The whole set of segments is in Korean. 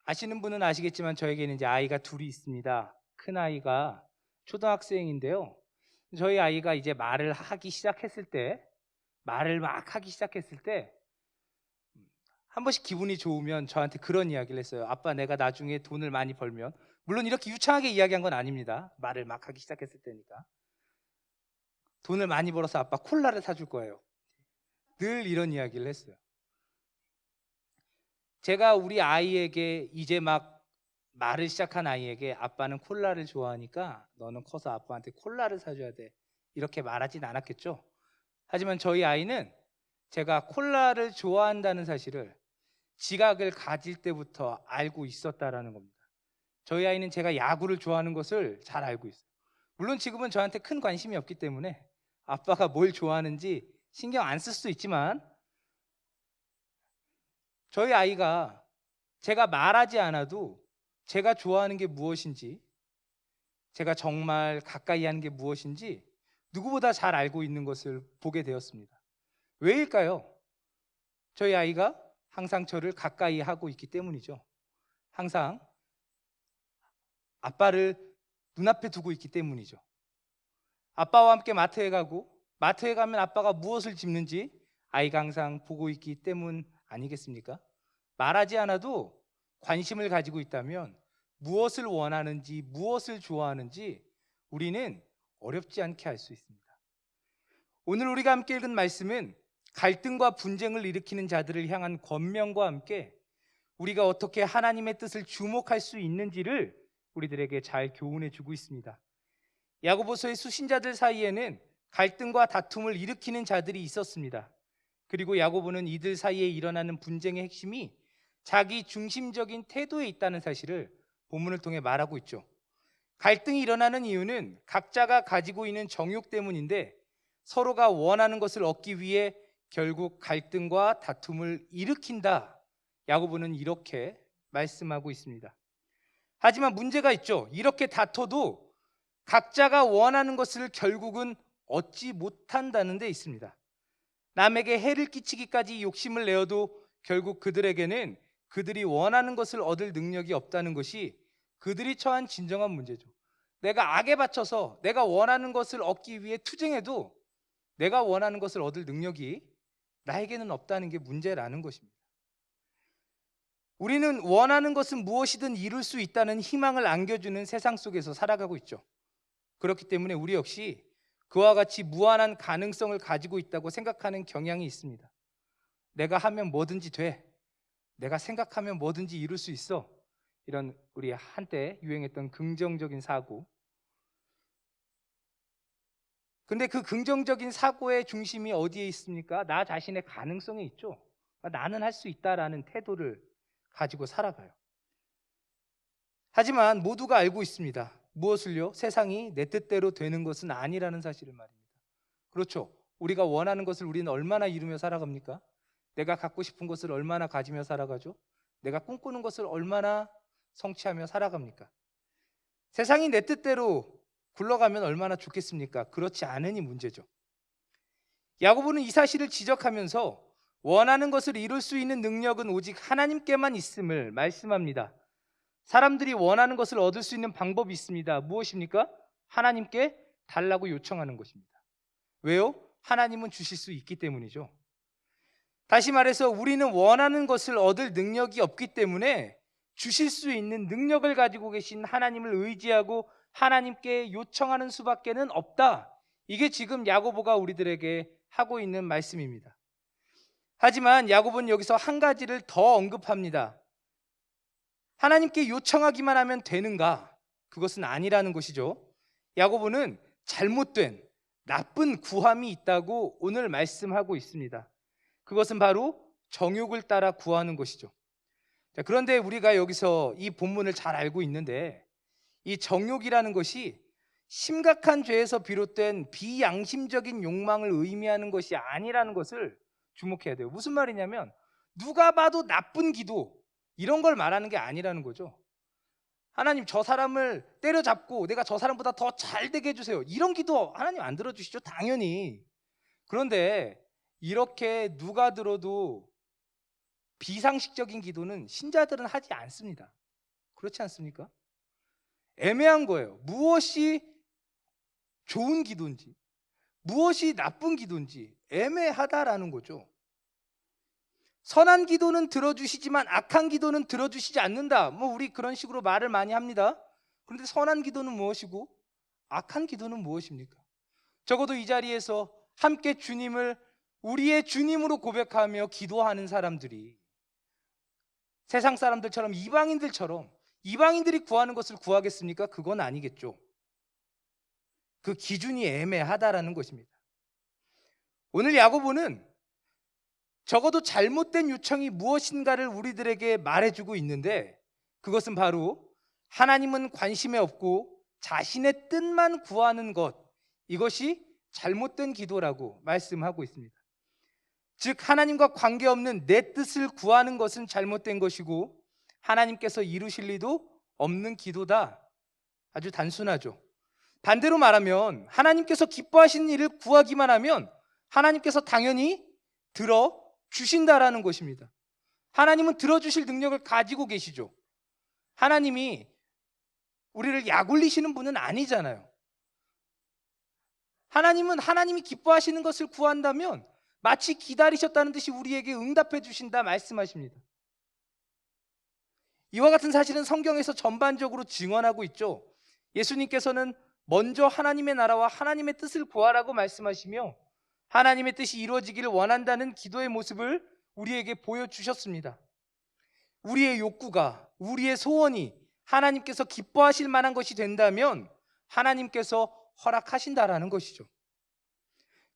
아시는 분은 아시겠지만 저에게는 이제 아이가 둘이 있습니다. 큰 아이가 초등학생인데요. 저희 아이가 이제 말을 막 하기 시작했을 때 한 번씩 기분이 좋으면 저한테 그런 이야기를 했어요. 아빠, 내가 나중에 돈을 많이 벌면, 물론 이렇게 유창하게 이야기한 건 아닙니다. 말을 막 하기 시작했을 때니까. 돈을 많이 벌어서 아빠 콜라를 사줄 거예요. 늘 이런 이야기를 했어요. 제가 우리 아이에게 이제 막 말을 시작한 아이에게 아빠는 콜라를 좋아하니까 너는 커서 아빠한테 콜라를 사줘야 돼, 이렇게 말하진 않았겠죠. 하지만 저희 아이는 제가 콜라를 좋아한다는 사실을 지각을 가질 때부터 알고 있었다라는 겁니다. 저희 아이는 제가 야구를 좋아하는 것을 잘 알고 있어요. 물론 지금은 저한테 큰 관심이 없기 때문에 아빠가 뭘 좋아하는지 신경 안 쓸 수 있지만, 저희 아이가 제가 말하지 않아도 제가 좋아하는 게 무엇인지, 제가 정말 가까이 하는 게 무엇인지 누구보다 잘 알고 있는 것을 보게 되었습니다. 왜일까요? 저희 아이가 항상 저를 가까이 하고 있기 때문이죠. 항상 아빠를 눈앞에 두고 있기 때문이죠. 아빠와 함께 마트에 가고, 마트에 가면 아빠가 무엇을 집는지 아이가 항상 보고 있기 때문 아니겠습니까? 말하지 않아도 관심을 가지고 있다면 무엇을 원하는지, 무엇을 좋아하는지 우리는 어렵지 않게 알 수 있습니다. 오늘 우리가 함께 읽은 말씀은 갈등과 분쟁을 일으키는 자들을 향한 권면과 함께 우리가 어떻게 하나님의 뜻을 주목할 수 있는지를 우리들에게 잘 교훈해 주고 있습니다. 야고보서의 수신자들 사이에는 갈등과 다툼을 일으키는 자들이 있었습니다. 그리고 야고보는 이들 사이에 일어나는 분쟁의 핵심이 자기 중심적인 태도에 있다는 사실을 본문을 통해 말하고 있죠. 갈등이 일어나는 이유는 각자가 가지고 있는 정욕 때문인데, 서로가 원하는 것을 얻기 위해 결국 갈등과 다툼을 일으킨다. 야고보는 이렇게 말씀하고 있습니다. 하지만 문제가 있죠. 이렇게 다퉈도 각자가 원하는 것을 결국은 얻지 못한다는 데 있습니다. 남에게 해를 끼치기까지 욕심을 내어도 결국 그들에게는 그들이 원하는 것을 얻을 능력이 없다는 것이 그들이 처한 진정한 문제죠. 내가 악에 바쳐서 내가 원하는 것을 얻기 위해 투쟁해도 내가 원하는 것을 얻을 능력이 나에게는 없다는 게 문제라는 것입니다. 우리는 원하는 것은 무엇이든 이룰 수 있다는 희망을 안겨주는 세상 속에서 살아가고 있죠. 그렇기 때문에 우리 역시 그와 같이 무한한 가능성을 가지고 있다고 생각하는 경향이 있습니다. 내가 하면 뭐든지 돼, 내가 생각하면 뭐든지 이룰 수 있어, 이런 우리 한때 유행했던 긍정적인 사고. 근데 그 긍정적인 사고의 중심이 어디에 있습니까? 나 자신의 가능성에 있죠. 나는 할 수 있다라는 태도를 가지고 살아가요. 하지만 모두가 알고 있습니다. 무엇을요? 세상이 내 뜻대로 되는 것은 아니라는 사실을 말입니다. 그렇죠. 우리가 원하는 것을 우리는 얼마나 이루며 살아갑니까? 내가 갖고 싶은 것을 얼마나 가지며 살아가죠? 내가 꿈꾸는 것을 얼마나 성취하며 살아갑니까? 세상이 내 뜻대로 굴러가면 얼마나 좋겠습니까? 그렇지 않으니 문제죠. 야고보는 이 사실을 지적하면서 원하는 것을 이룰 수 있는 능력은 오직 하나님께만 있음을 말씀합니다. 사람들이 원하는 것을 얻을 수 있는 방법이 있습니다. 무엇입니까? 하나님께 달라고 요청하는 것입니다. 왜요? 하나님은 주실 수 있기 때문이죠. 다시 말해서 우리는 원하는 것을 얻을 능력이 없기 때문에 주실 수 있는 능력을 가지고 계신 하나님을 의지하고 하나님께 요청하는 수밖에는 없다. 이게 지금 야고보가 우리들에게 하고 있는 말씀입니다. 하지만 야고보는 여기서 한 가지를 더 언급합니다. 하나님께 요청하기만 하면 되는가? 그것은 아니라는 것이죠. 야고보는 잘못된 나쁜 구함이 있다고 오늘 말씀하고 있습니다. 그것은 바로 정욕을 따라 구하는 것이죠. 그런데 우리가 여기서 이 본문을 잘 알고 있는데, 이 정욕이라는 것이 심각한 죄에서 비롯된 비양심적인 욕망을 의미하는 것이 아니라는 것을 주목해야 돼요. 무슨 말이냐면 누가 봐도 나쁜 기도, 이런 걸 말하는 게 아니라는 거죠. 하나님, 저 사람을 때려잡고 내가 저 사람보다 더 잘 되게 해주세요, 이런 기도 하나님 안 들어주시죠? 당연히. 그런데 이렇게 누가 들어도 비상식적인 기도는 신자들은 하지 않습니다. 그렇지 않습니까? 애매한 거예요. 무엇이 좋은 기도인지, 무엇이 나쁜 기도인지 애매하다라는 거죠. 선한 기도는 들어주시지만 악한 기도는 들어주시지 않는다. 우리 그런 식으로 말을 많이 합니다. 그런데 선한 기도는 무엇이고 악한 기도는 무엇입니까? 적어도 이 자리에서 함께 주님을 우리의 주님으로 고백하며 기도하는 사람들이 세상 사람들처럼 이방인들이 구하는 것을 구하겠습니까? 그건 아니겠죠. 그 기준이 애매하다라는 것입니다. 오늘 야고보는 적어도 잘못된 요청이 무엇인가를 우리들에게 말해주고 있는데, 그것은 바로 하나님은 관심에 없고 자신의 뜻만 구하는 것, 이것이 잘못된 기도라고 말씀하고 있습니다. 즉 하나님과 관계없는 내 뜻을 구하는 것은 잘못된 것이고 하나님께서 이루실 리도 없는 기도다. 아주 단순하죠. 반대로 말하면 하나님께서 기뻐하시는 일을 구하기만 하면 하나님께서 당연히 들어주신다라는 것입니다. 하나님은 들어주실 능력을 가지고 계시죠. 하나님이 우리를 약올리시는 분은 아니잖아요. 하나님은 하나님이 기뻐하시는 것을 구한다면 마치 기다리셨다는 듯이 우리에게 응답해 주신다 말씀하십니다. 이와 같은 사실은 성경에서 전반적으로 증언하고 있죠. 예수님께서는 먼저 하나님의 나라와 하나님의 뜻을 구하라고 말씀하시며 하나님의 뜻이 이루어지기를 원한다는 기도의 모습을 우리에게 보여주셨습니다. 우리의 욕구가, 우리의 소원이 하나님께서 기뻐하실 만한 것이 된다면 하나님께서 허락하신다라는 것이죠.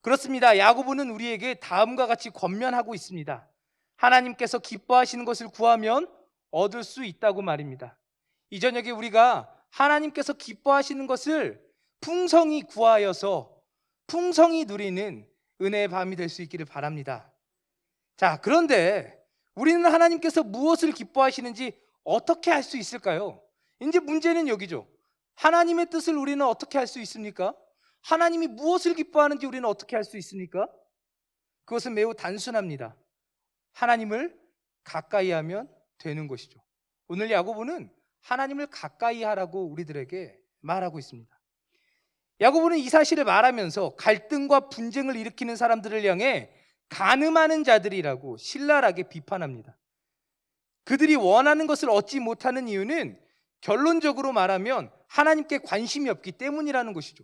그렇습니다. 야고보는 우리에게 다음과 같이 권면하고 있습니다. 하나님께서 기뻐하시는 것을 구하면 얻을 수 있다고 말입니다. 이 저녁에 우리가 하나님께서 기뻐하시는 것을 풍성히 구하여서 풍성히 누리는 은혜의 밤이 될 수 있기를 바랍니다. 자, 그런데 우리는 하나님께서 무엇을 기뻐하시는지 어떻게 할 수 있을까요? 이제 문제는 여기죠. 하나님의 뜻을 우리는 어떻게 할 수 있습니까? 하나님이 무엇을 기뻐하는지 우리는 어떻게 할 수 있습니까? 그것은 매우 단순합니다. 하나님을 가까이 하면 되는 것이죠. 오늘 야고보는 하나님을 가까이 하라고 우리들에게 말하고 있습니다. 야고보는 이 사실을 말하면서 갈등과 분쟁을 일으키는 사람들을 향해 간음하는 자들이라고 신랄하게 비판합니다. 그들이 원하는 것을 얻지 못하는 이유는 결론적으로 말하면 하나님께 관심이 없기 때문이라는 것이죠.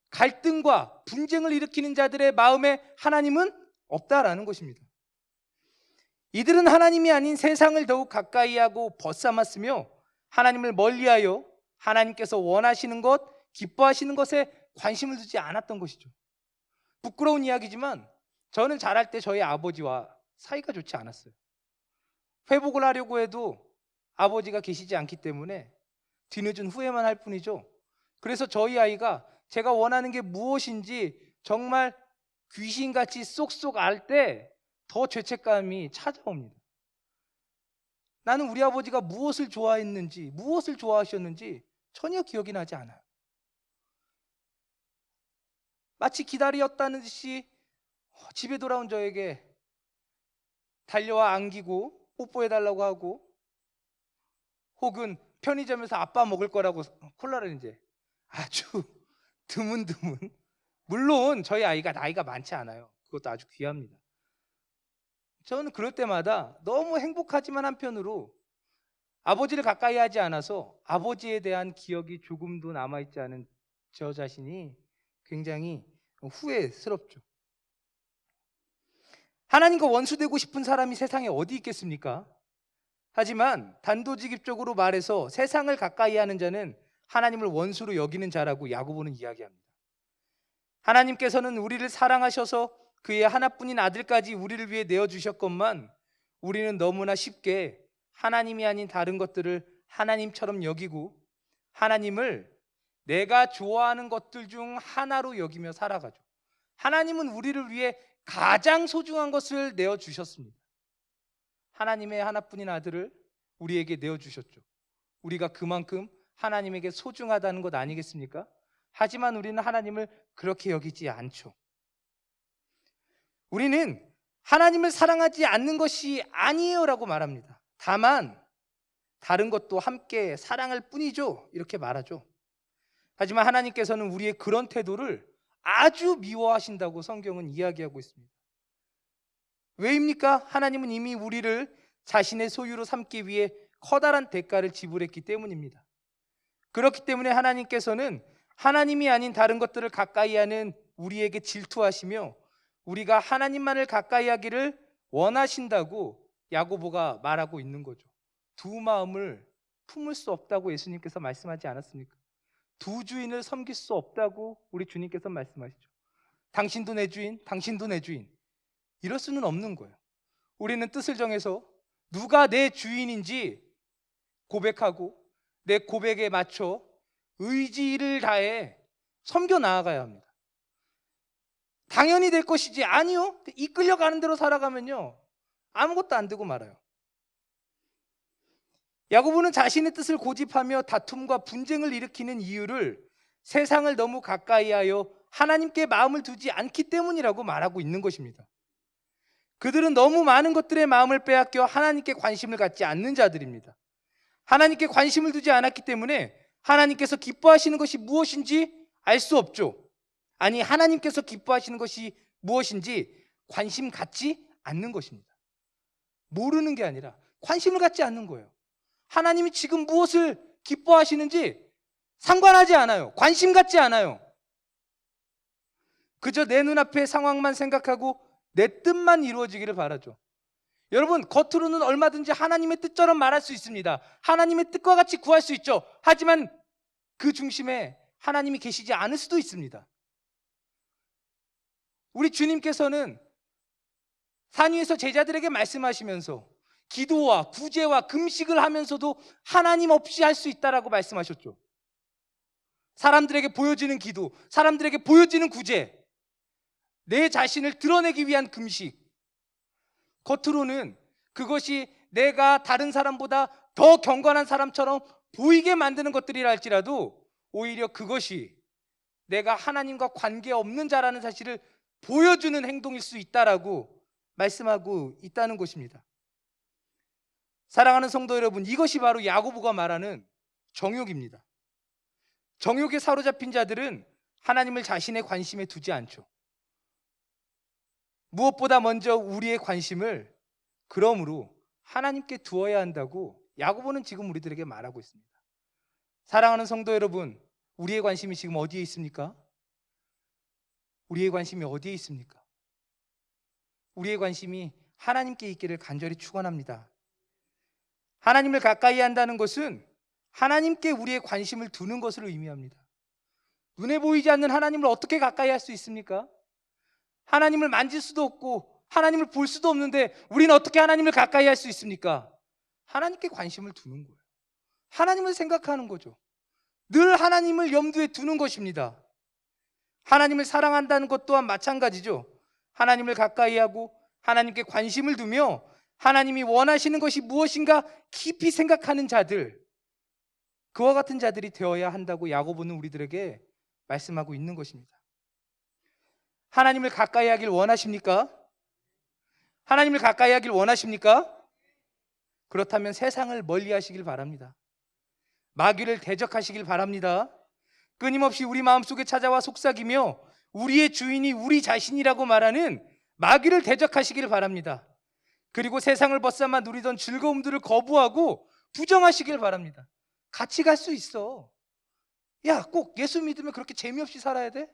갈등과 분쟁을 일으키는 자들의 마음에 하나님은 없다라는 것입니다. 이들은 하나님이 아닌 세상을 더욱 가까이 하고 벗삼았으며 하나님을 멀리하여 하나님께서 원하시는 것, 기뻐하시는 것에 관심을 두지 않았던 것이죠. 부끄러운 이야기지만 저는 자랄 때 저희 아버지와 사이가 좋지 않았어요. 회복을 하려고 해도 아버지가 계시지 않기 때문에 뒤늦은 후회만 할 뿐이죠. 그래서 저희 아이가 제가 원하는 게 무엇인지 정말 귀신같이 쏙쏙 알 때 더 죄책감이 찾아옵니다. 나는 우리 아버지가 무엇을 좋아했는지, 무엇을 좋아하셨는지 전혀 기억이 나지 않아요. 마치 기다렸다는 듯이 집에 돌아온 저에게 달려와 안기고 뽀뽀해달라고 하고, 혹은 편의점에서 아빠 먹을 거라고 콜라를 이제 아주 드문드문, 물론 저희 아이가 나이가 많지 않아요. 그것도 아주 귀합니다. 저는 그럴 때마다 너무 행복하지만 한편으로 아버지를 가까이 하지 않아서 아버지에 대한 기억이 조금도 남아있지 않은 저 자신이 굉장히 후회스럽죠. 하나님과 원수되고 싶은 사람이 세상에 어디 있겠습니까? 하지만 단도직입적으로 말해서 세상을 가까이 하는 자는 하나님을 원수로 여기는 자라고 야고보는 이야기합니다. 하나님께서는 우리를 사랑하셔서 그의 하나뿐인 아들까지 우리를 위해 내어주셨건만 우리는 너무나 쉽게 하나님이 아닌 다른 것들을 하나님처럼 여기고 하나님을 내가 좋아하는 것들 중 하나로 여기며 살아가죠. 하나님은 우리를 위해 가장 소중한 것을 내어주셨습니다. 하나님의 하나뿐인 아들을 우리에게 내어주셨죠. 우리가 그만큼 하나님에게 소중하다는 것 아니겠습니까? 하지만 우리는 하나님을 그렇게 여기지 않죠. 우리는 하나님을 사랑하지 않는 것이 아니에요라고 말합니다. 다만 다른 것도 함께 사랑할 뿐이죠, 이렇게 말하죠. 하지만 하나님께서는 우리의 그런 태도를 아주 미워하신다고 성경은 이야기하고 있습니다. 왜입니까? 하나님은 이미 우리를 자신의 소유로 삼기 위해 커다란 대가를 지불했기 때문입니다. 그렇기 때문에 하나님께서는 하나님이 아닌 다른 것들을 가까이 하는 우리에게 질투하시며 우리가 하나님만을 가까이 하기를 원하신다고 야고보가 말하고 있는 거죠. 두 마음을 품을 수 없다고 예수님께서 말씀하지 않았습니까? 두 주인을 섬길 수 없다고 우리 주님께서 말씀하시죠. 당신도 내 주인, 당신도 내 주인. 이럴 수는 없는 거예요. 우리는 뜻을 정해서 누가 내 주인인지 고백하고 내 고백에 맞춰 의지를 다해 섬겨 나아가야 합니다. 당연히 될 것이지 아니요, 이끌려가는 대로 살아가면요 아무것도 안 되고 말아요. 야고보는 자신의 뜻을 고집하며 다툼과 분쟁을 일으키는 이유를 세상을 너무 가까이 하여 하나님께 마음을 두지 않기 때문이라고 말하고 있는 것입니다. 그들은 너무 많은 것들의 마음을 빼앗겨 하나님께 관심을 갖지 않는 자들입니다. 하나님께 관심을 두지 않았기 때문에 하나님께서 기뻐하시는 것이 무엇인지 알 수 없죠. 아니, 하나님께서 기뻐하시는 것이 무엇인지 관심 갖지 않는 것입니다. 모르는 게 아니라 관심을 갖지 않는 거예요. 하나님이 지금 무엇을 기뻐하시는지 상관하지 않아요. 관심 갖지 않아요. 그저 내 눈앞의 상황만 생각하고 내 뜻만 이루어지기를 바라죠. 여러분, 겉으로는 얼마든지 하나님의 뜻처럼 말할 수 있습니다. 하나님의 뜻과 같이 구할 수 있죠. 하지만 그 중심에 하나님이 계시지 않을 수도 있습니다. 우리 주님께서는 산 위에서 제자들에게 말씀하시면서 기도와 구제와 금식을 하면서도 하나님 없이 할 수 있다라고 말씀하셨죠. 사람들에게 보여지는 기도, 사람들에게 보여지는 구제, 내 자신을 드러내기 위한 금식, 겉으로는 그것이 내가 다른 사람보다 더 경건한 사람처럼 보이게 만드는 것들이라 할지라도 오히려 그것이 내가 하나님과 관계없는 자라는 사실을 보여주는 행동일 수 있다라고 말씀하고 있다는 것입니다. 사랑하는 성도 여러분, 이것이 바로 야고보가 말하는 정욕입니다. 정욕에 사로잡힌 자들은 하나님을 자신의 관심에 두지 않죠. 무엇보다 먼저 우리의 관심을 그러므로 하나님께 두어야 한다고 야고보는 지금 우리들에게 말하고 있습니다. 사랑하는 성도 여러분, 우리의 관심이 지금 어디에 있습니까? 우리의 관심이 어디에 있습니까? 우리의 관심이 하나님께 있기를 간절히 축원합니다. 하나님을 가까이 한다는 것은 하나님께 우리의 관심을 두는 것을 의미합니다. 눈에 보이지 않는 하나님을 어떻게 가까이 할 수 있습니까? 하나님을 만질 수도 없고 하나님을 볼 수도 없는데 우리는 어떻게 하나님을 가까이 할 수 있습니까? 하나님께 관심을 두는 거예요. 하나님을 생각하는 거죠. 늘 하나님을 염두에 두는 것입니다. 하나님을 사랑한다는 것 또한 마찬가지죠. 하나님을 가까이 하고 하나님께 관심을 두며 하나님이 원하시는 것이 무엇인가 깊이 생각하는 자들, 그와 같은 자들이 되어야 한다고 야고보는 우리들에게 말씀하고 있는 것입니다. 하나님을 가까이 하길 원하십니까? 하나님을 가까이 하길 원하십니까? 그렇다면 세상을 멀리 하시길 바랍니다. 마귀를 대적하시길 바랍니다. 끊임없이 우리 마음속에 찾아와 속삭이며 우리의 주인이 우리 자신이라고 말하는 마귀를 대적하시길 바랍니다. 그리고 세상을 벗삼아 누리던 즐거움들을 거부하고 부정하시길 바랍니다. 같이 갈 수 있어. 야, 꼭 예수 믿으면 그렇게 재미없이 살아야 돼?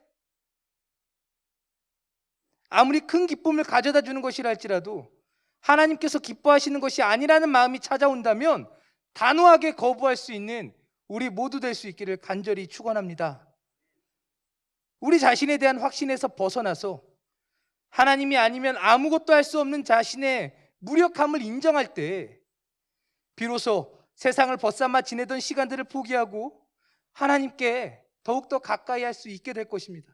아무리 큰 기쁨을 가져다 주는 것이라 할지라도 하나님께서 기뻐하시는 것이 아니라는 마음이 찾아온다면 단호하게 거부할 수 있는 우리 모두 될 수 있기를 간절히 축원합니다. 우리 자신에 대한 확신에서 벗어나서 하나님이 아니면 아무것도 할 수 없는 자신의 무력함을 인정할 때 비로소 세상을 벗삼아 지내던 시간들을 포기하고 하나님께 더욱더 가까이 할 수 있게 될 것입니다.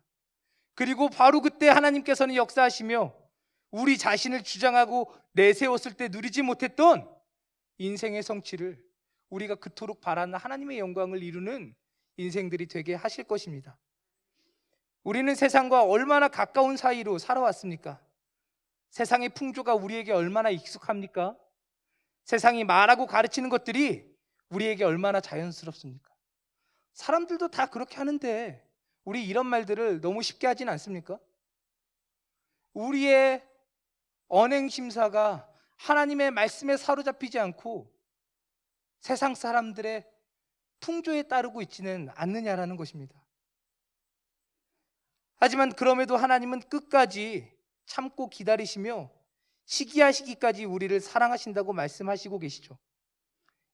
그리고 바로 그때 하나님께서는 역사하시며 우리 자신을 주장하고 내세웠을 때 누리지 못했던 인생의 성취를 우리가 그토록 바라는 하나님의 영광을 이루는 인생들이 되게 하실 것입니다. 우리는 세상과 얼마나 가까운 사이로 살아왔습니까? 세상의 풍조가 우리에게 얼마나 익숙합니까? 세상이 말하고 가르치는 것들이 우리에게 얼마나 자연스럽습니까? 사람들도 다 그렇게 하는데 우리 이런 말들을 너무 쉽게 하진 않습니까? 우리의 언행 심사가 하나님의 말씀에 사로잡히지 않고 세상 사람들의 풍조에 따르고 있지는 않느냐라는 것입니다. 하지만 그럼에도 하나님은 끝까지 참고 기다리시며 시기하시기까지 우리를 사랑하신다고 말씀하시고 계시죠.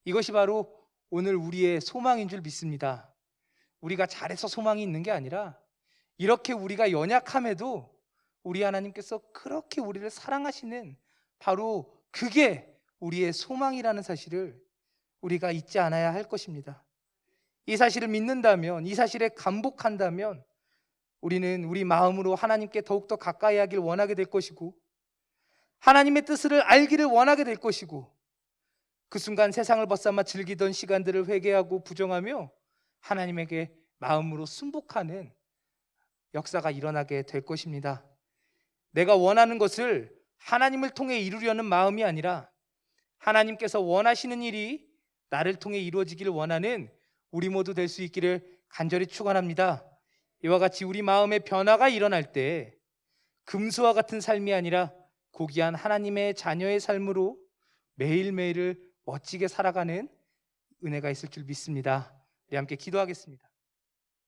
이것이 바로 오늘 우리의 소망인 줄 믿습니다. 우리가 잘해서 소망이 있는 게 아니라 이렇게 우리가 연약함에도 우리 하나님께서 그렇게 우리를 사랑하시는 바로 그게 우리의 소망이라는 사실을 우리가 잊지 않아야 할 것입니다. 이 사실을 믿는다면, 이 사실에 감복한다면 우리는 우리 마음으로 하나님께 더욱더 가까이 하길 원하게 될 것이고 하나님의 뜻을 알기를 원하게 될 것이고 그 순간 세상을 벗삼아 즐기던 시간들을 회개하고 부정하며 하나님에게 마음으로 순복하는 역사가 일어나게 될 것입니다. 내가 원하는 것을 하나님을 통해 이루려는 마음이 아니라 하나님께서 원하시는 일이 나를 통해 이루어지기를 원하는 우리 모두 될 수 있기를 간절히 축원합니다. 이와 같이 우리 마음의 변화가 일어날 때 금수와 같은 삶이 아니라 고귀한 하나님의 자녀의 삶으로 매일매일을 멋지게 살아가는 은혜가 있을 줄 믿습니다. 우리 함께 기도하겠습니다.